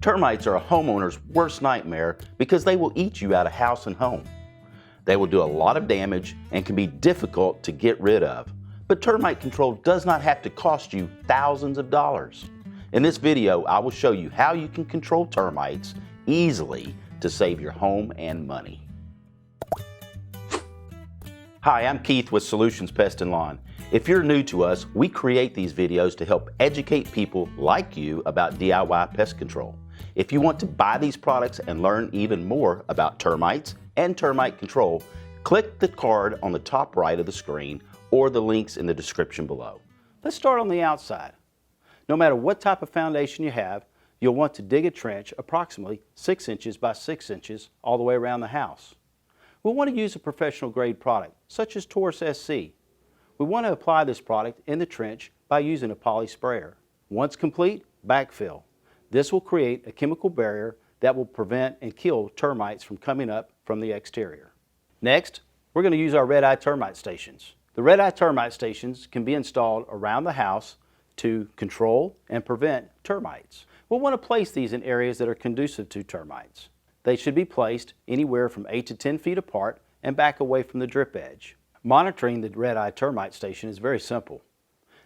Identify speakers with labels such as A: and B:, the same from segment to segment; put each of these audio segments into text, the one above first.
A: Termites are a homeowner's worst nightmare because they will eat you out of house and home. They will do a lot of damage and can be difficult to get rid of. But termite control does not have to cost you thousands of dollars. In this video, I will show you how you can control termites easily to save your home and money. Hi, I'm Keith with Solutions Pest and Lawn. If you're new to us, we create these videos to help educate people like you about DIY pest control. If you want to buy these products and learn even more about termites and termite control, click the card on the top right of the screen or the links in the description below. Let's start on the outside. No matter what type of foundation you have, you'll want to dig a trench approximately 6 inches by 6 inches all the way around the house. We'll want to use a professional grade product such as Taurus SC. We want to apply this product in the trench by using a poly sprayer. Once complete, backfill. This will create a chemical barrier that will prevent and kill termites from coming up from the exterior. Next, we're going to use our Red Eye Termite Stations. The Red Eye Termite Stations can be installed around the house to control and prevent termites. We'll want to place these in areas that are conducive to termites. They should be placed anywhere from 8 to 10 feet apart and back away from the drip edge. Monitoring the Red Eye Termite Station is very simple.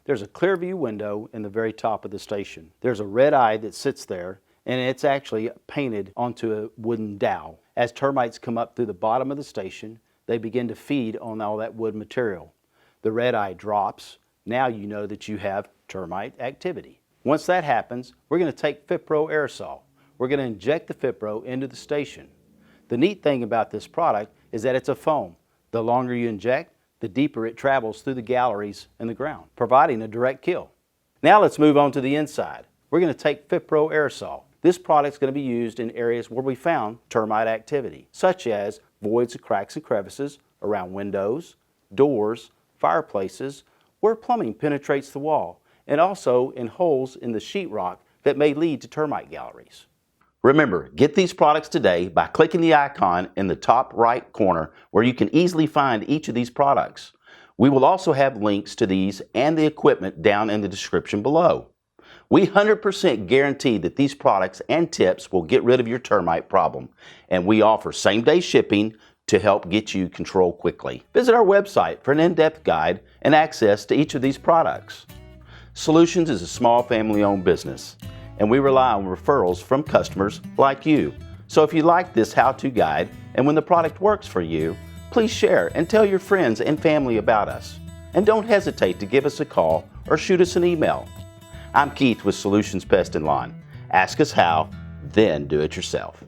A: There's a clear view window in the very top of the station. There's a red eye that sits there, and it's actually painted onto a wooden dowel. As termites come up through the bottom of the station, they begin to feed on all that wood material. The red eye drops. Now you know that you have termite activity. Once that happens, we're going to take FitPro Aerosol. We're going to inject the FitPro into the station. The neat thing about this product is that it's a foam. The longer you inject, the deeper it travels through the galleries in the ground, providing a direct kill. Now let's move on to the inside. We're going to take FitPro Aerosol. This product is going to be used in areas where we found termite activity, such as voids, cracks, and crevices around windows, doors, fireplaces, where plumbing penetrates the wall, and also in holes in the sheetrock that may lead to termite galleries. Remember, get these products today by clicking the icon in the top right corner where you can easily find each of these products. We will also have links to these and the equipment down in the description below. We 100% guarantee that these products and tips will get rid of your termite problem, and we offer same-day shipping to help get you control quickly. Visit our website for an in-depth guide and access to each of these products. Solutions is a small family-owned business, and we rely on referrals from customers like you. So if you like this how-to guide and when the product works for you, please share and tell your friends and family about us. And don't hesitate to give us a call or shoot us an email. I'm Keith with Solutions Pest and Lawn. Ask us how, then do it yourself.